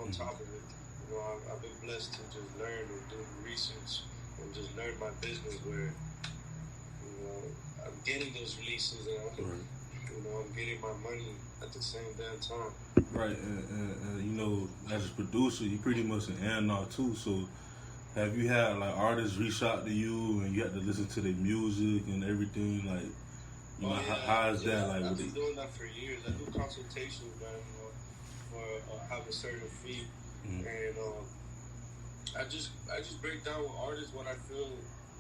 on top of it. You know, I've been blessed to just learn and do research and just learn my business where, you know, I'm getting those releases and you know, I'm getting my money at the same damn time. Right, and you know, as a producer, you pretty much an A&R too. So, have you had like artists reach out to you and you had to listen to their music and everything? Like, you know, how is that? Like, I've been doing that for years. I do consultations, man, you know, for have a certain fee, and I just break down with artists what I feel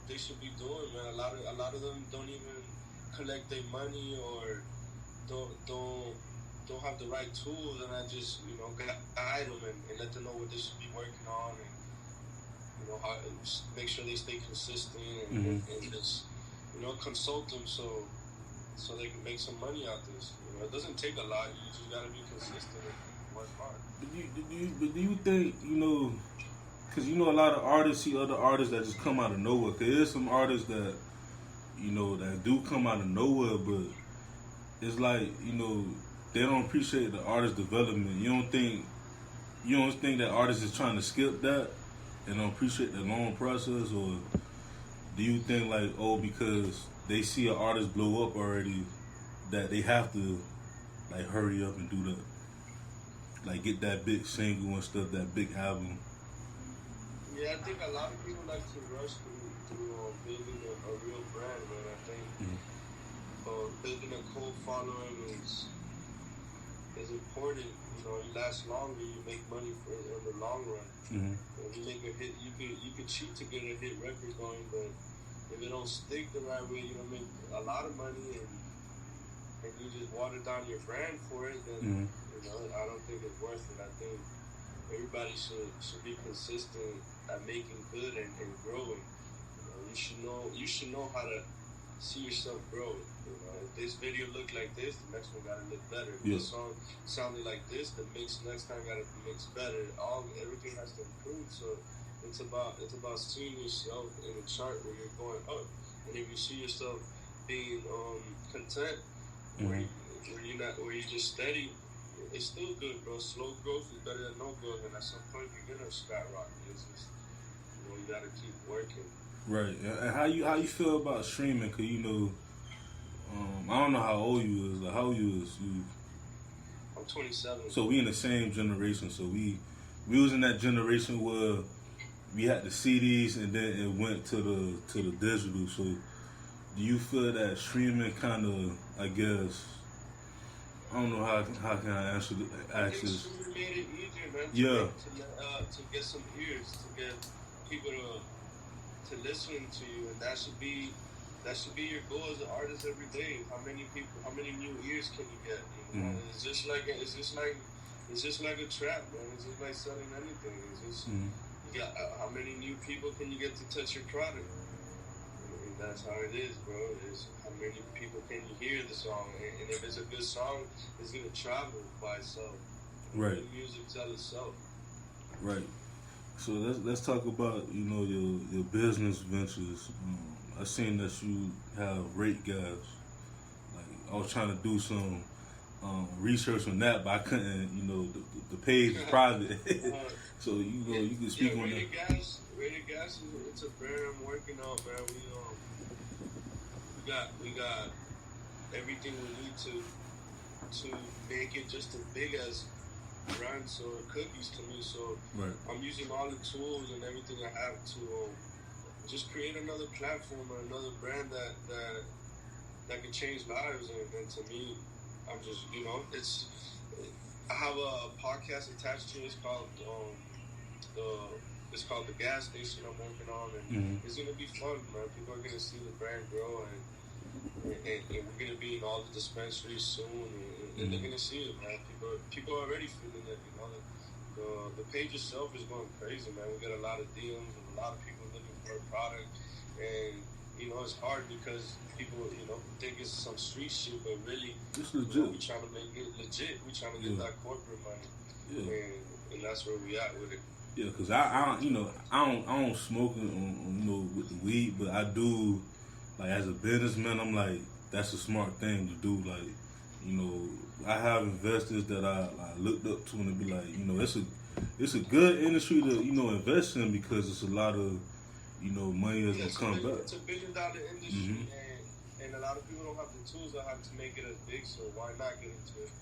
they should be doing, man. A lot of them don't even collect their money or don't have the right tools, and I just, you know, guide them and let them know what they should be working on, and you know, how make sure they stay consistent and just, you know, consult them so they can make some money out of this. You know, it doesn't take a lot. You just gotta be consistent and work hard. But do you think, you know, because you know a lot of artists see other artists that just come out of nowhere. Because there's some artists that, you know, that do come out of nowhere, but it's like, you know, they don't appreciate the artist development. You don't think that artists is trying to skip that and don't appreciate the long process, or do you think like, oh, because they see an artist blow up already, that they have to like hurry up and do that, like get that big single and stuff, that big album? Yeah, I think a lot of people like to rush through building a real brand, man. I think building a cult following is important. You know, you last longer, you make money in the long run. When you make a hit, you could cheat to get a hit record going, but if it don't stick the right way, you don't make a lot of money, and you just water down your brand for it, then you know, I don't think it's worth it. I think everybody should be consistent at making good and growing. You know, you should know how to see yourself grow. You know, if this video looked like this, the next one gotta look better. If this song sounded like this, the mix next time gotta mix better. Everything has to improve. So it's about seeing yourself in a chart where you're going up. And if you see yourself being content, where you're just steady, it's still good, bro. Slow growth is better than no growth, and at some point you're gonna skyrocket. It's just, you know, you gotta keep working. Right. And how you feel about streaming? Cause you know, I don't know how old you is. Like, how old you is? I'm 27. So we in the same generation. So we was in that generation where we had the CDs and then it went to the digital. So do you feel that streaming kind of, I guess, I don't know how can I answer this. I think streaming made it easier, man. To get some ears, to get people to listen to you, and that should be your goal as an artist every day. How many new ears can you get? You know? It's just like a trap, man. It's just like selling anything. It's just you got how many new people can you get to touch your product? And that's how it is, bro. It's how many people can you hear the song, and if it's a good song, it's gonna travel by itself. Right. The music tell itself. Right. So let's talk about, you know, your business ventures. I seen that you have rate guys. Like, I was trying to do some research on that, but I couldn't. You know, the page is private, so you know you can speak on that. Rated Gas it's a brand I'm working on, man. We got everything we need to make it just as big as brands or cookies to me. So I'm using all the tools and everything I have to just create another platform or another brand that can change lives. And to me, I'm just, you know, I have a podcast attached to it. It's called The Gas Station I'm working on, and it's gonna be fun, man. People are gonna see the brand grow, and we're gonna be in all the dispensaries soon, and they're gonna see it, man. People are already feeling it, you know. The page itself is going crazy, man. We got a lot of DMs and a lot of people looking for a product, and you know, it's hard because people, you know, think it's some street shit, but really, it's legit. You know, we trying to make it legit. We trying to get that corporate money, and that's where we at with it. Yeah, cause I don't smoke on you know with the weed, but I do, like, as a businessman, I'm like, that's a smart thing to do. Like, you know, I have investors that I looked up to and be like, you know, it's a good industry to invest in because it's a lot of money that's gonna come back. It's $1 billion industry, and a lot of people don't have the tools that have to make it as big. So why not get into it?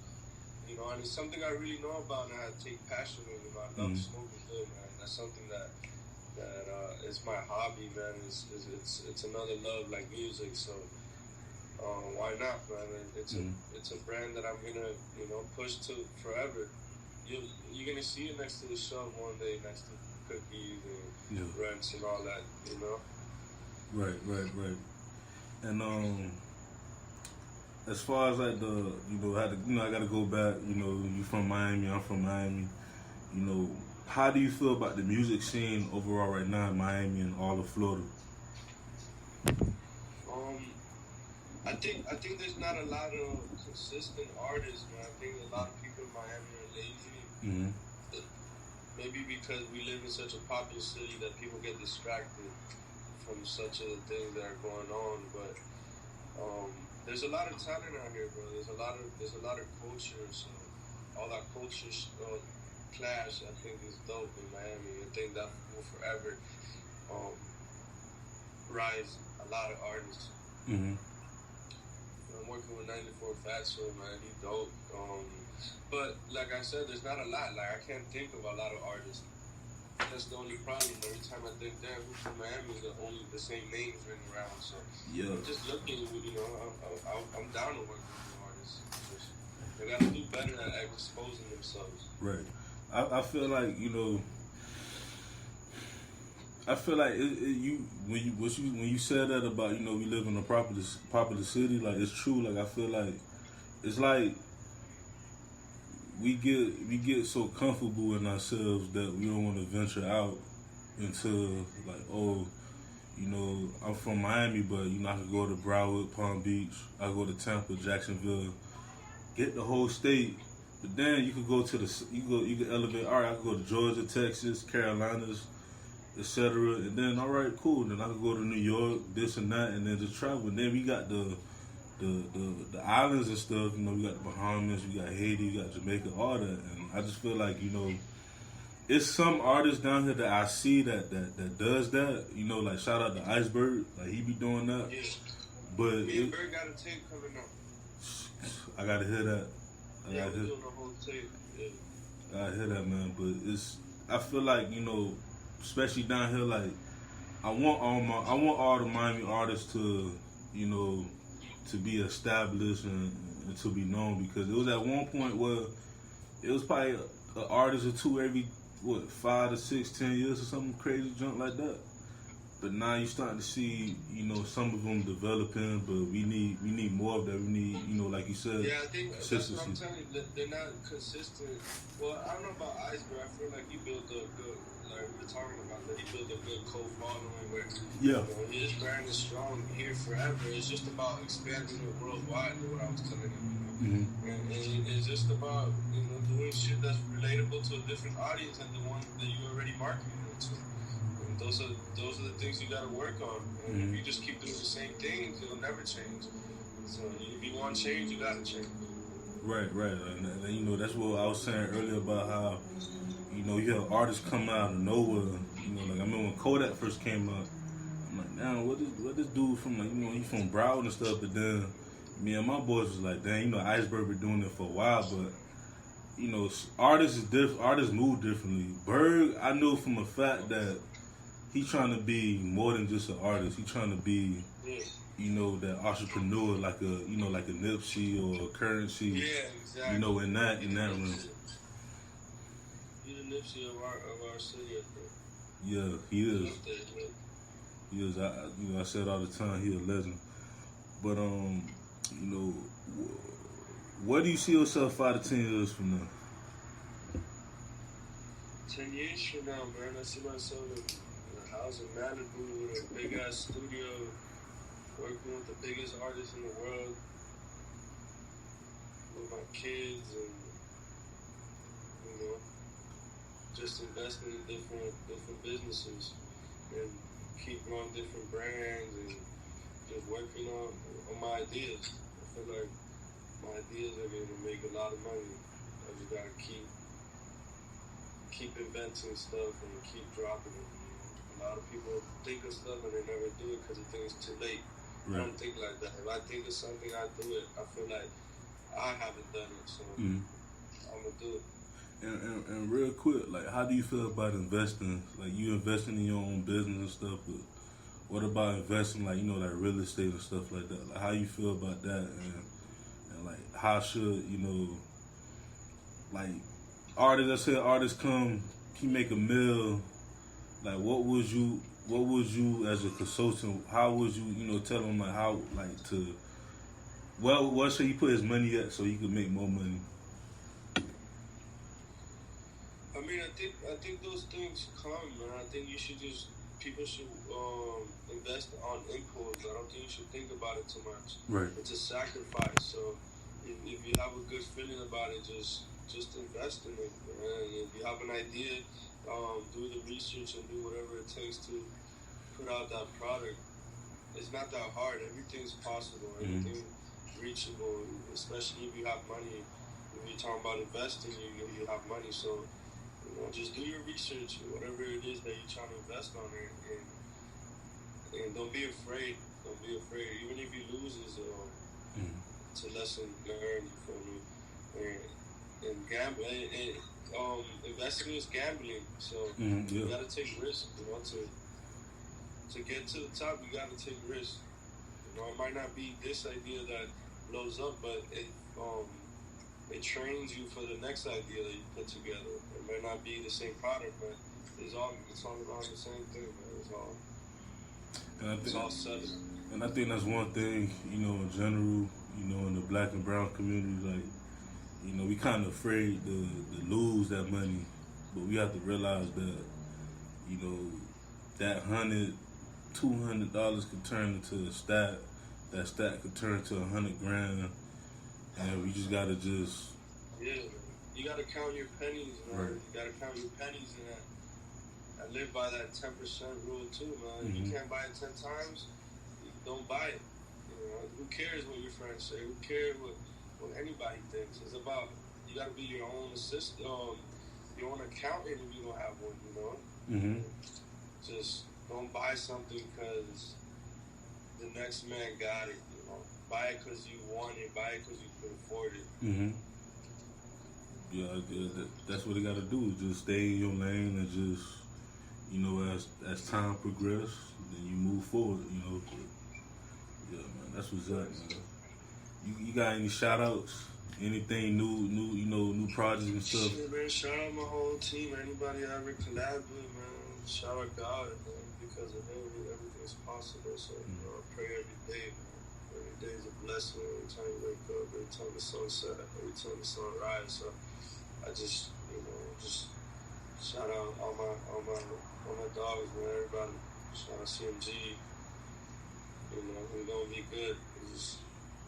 And it's something I really know about and I take passion in. I love smoking good, man. That's something that is my hobby, man. It's another love like music. So why not, man? It's a brand that I'm gonna push to forever. You're gonna see it next to the shelf one day, next to cookies and rents and all that. Right. And as far as like I gotta go back. You from Miami, I'm from Miami. How do you feel about the music scene overall right now in Miami and all of Florida? I think there's not a lot of consistent artists, man. I think a lot of people in Miami are lazy. Maybe because we live in such a popular city that people get distracted from such of the things that are going on. But there's a lot of talent out here, bro. There's a lot of culture. So all that culture clash, I think, is dope in Miami. I think that will forever rise a lot of artists. I'm working with 94 Fatso, man. He's dope. But like I said, there's not a lot. Like I can't think of a lot of artists. That's the only problem. Every time I think, damn, who's from Miami? The same names running around. So I'm just looking. I'm down to work with new artists. They gotta do better at exposing themselves. Right. I feel like I feel like when you said that about we live in a popular city, like it's true. Like I feel like it's like we get so comfortable in ourselves that we don't want to venture out into like I'm from Miami, but I can go to Broward, Palm Beach, I can go to Tampa, Jacksonville, get the whole state. But then you could go to you could elevate. All right, I could go to Georgia, Texas, Carolinas, etc. And then all right, cool. Then I could go to New York, this and that, and then just travel. And then we got the islands and stuff. We got the Bahamas, we got Haiti, we got Jamaica, all that. And I just feel like it's some artists down here that I see that does that. Like shout out to Iceberg, like he be doing that. Yeah. But me and Bird got a tape coming up. I gotta hear that. We're doing the whole tape. Yeah. I hear that, man. But I feel like especially down here, like I want all the Miami artists to to be established and to be known, because it was at one point where it was probably an artist or two every 5 to 6, 10 years or something crazy junk like that. But now you're starting to see, some of them developing, but we need more of that. We need, like you said, yeah, I think consistency. That's what I'm telling you. They're not consistent. Well, I don't know about Iceberg. I feel like he built a good, like we were talking about, that he built a good cult following where his brand is strong here forever. It's just about expanding it worldwide, is what I was telling him. And it's just about doing shit that's relatable to a different audience than the one that you already marketing to. Those are the things you gotta work on. And if you just keep doing the same things, it'll never change. So if you want change, you gotta change. Right. And that's what I was saying earlier about how you have artists come out of nowhere. Like I remember when Kodak first came up, I'm like, damn, what this dude from he from Broward and stuff. But then me and my boys was like, damn, Iceberg been doing it for a while, but artists is different. Artists move differently. Berg, I knew from a fact that he trying to be more than just an artist. He trying to be, that entrepreneur, like a Nipsey or a Currency. Yeah, exactly. In that room. He's the Nipsey of our city, I think. Yeah, he is. He is. I said all the time, he a legend. But where do you see yourself 5 to 10 years from now? 10 years from now, man, I see myself in a house in Malibu with a big ass studio, working with the biggest artists in the world, with my kids, and just investing in different businesses and keep growing different brands and just working on my ideas. I feel like my ideas are going to make a lot of money. I just gotta keep keep inventing stuff and keep dropping it. A lot of people think of stuff and they never do it because they think it's too late. Right. I don't think like that. If I think of something, I do it. I feel like I haven't done it, so I'm gonna do it. And real quick, like, how do you feel about investing? Like, you investing in your own business and stuff, but what about investing, like, you know, like real estate and stuff like that? Like, how you feel about that? And like, how should, you know, like, artists come, he make a meal. Like, what would you as a consultant? How would you, you know, tell him like how, like, to, well, what should he put his money at so he could make more money? I mean, I think those things come, man. I think people should invest on impulse. I don't think you should think about it too much. Right. It's a sacrifice. So if you have a good feeling about it, just invest in it. And if you have an idea, do the research and do whatever it takes to put out that product. It's not that hard. Everything's possible. Everything's reachable, especially if you have money. If you're talking about investing, you have money. So, you know, just do your research, whatever it is that you're trying to invest on it, and don't be afraid. Don't be afraid. Even if you lose, it's a lesson learned. You feel me? And gambling, investing is gambling. So you gotta take risks. You know, to get to the top, you gotta take risks. You know, it might not be this idea that blows up, but it trains you for the next idea that you put together. It might not be the same product, but it's all around the same thing, man. It's all settled. And I think that's one thing, you know, in general, you know, in the black and brown community, like, you know, we kind of afraid to lose that money, but we have to realize that, you know, that $200 could turn into a stat. That stat could turn to $100,000, and we just gotta you gotta count your pennies, man. Right. You gotta count your pennies, and I live by that 10% rule too, man. If you can't buy it 10 times, don't buy it. You know, who cares what your friends say? Who cares what anybody thinks? It's about, you gotta be your own assistant, your own accountant if you don't have one, you know? Just don't buy something because the next man got it, you know? Buy it because you want it, buy it because you can afford it. Yeah, that's what you gotta do, just stay in your lane and just, you know, as time progresses, then you move forward, you know? Yeah, man, that's what's up, man. You got any shout outs? Anything new, you know, new projects and stuff? Shit, man, shout out my whole team. Anybody I ever collab with, man. Shout out God, man. Because of him, everything's possible. So, you know, I pray every day, man. Every day is a blessing. Every time you wake up, every time the sun set, every time the sun rise. So, I just, you know, shout out all my dogs, man. Everybody. Shout out CMG. You know, we're gonna be good.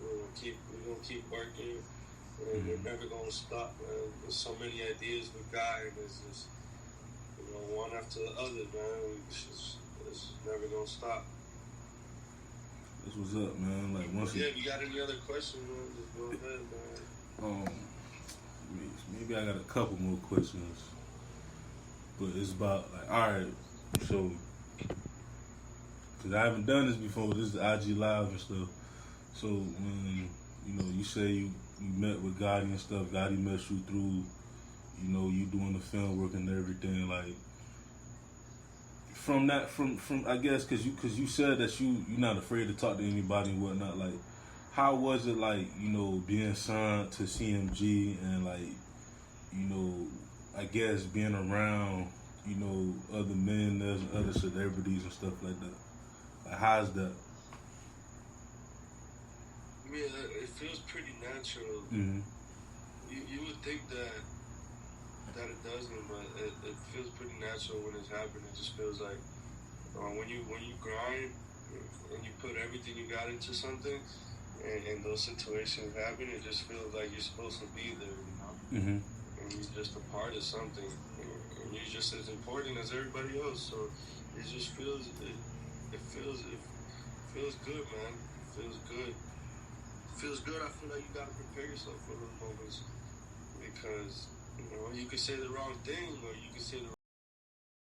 We're gonna keep working, and we're never gonna stop, man. There's so many ideas we got, and it's just, you know, one after the other, man. It's never gonna stop. That's what's up, man. Like, once if you got any other questions, man, just go ahead, man. Maybe I got a couple more questions, but it's about, like, all right, so, because I haven't done this before. This is IG Live and stuff. So when, you know, you say you met with Gotti and stuff, Gotti met you through, you know, you doing the film work and everything, like, from I guess, cause you said that you're not afraid to talk to anybody and whatnot, like, how was it, like, you know, being signed to CMG and, like, you know, I guess being around, you know, other men and other celebrities and stuff like that? Like, how's that? I mean, it feels pretty natural. You would think that it doesn't, but it feels pretty natural when it's happening. It just feels like when you grind and you put everything you got into something, and those situations happen, it just feels like you're supposed to be there, you know? And you're just a part of something, and you're just as important as everybody else. So it just feels good, man. It feels good. Feels good. I feel like you gotta prepare yourself for those moments, because You know, you could say the wrong thing, or you could say the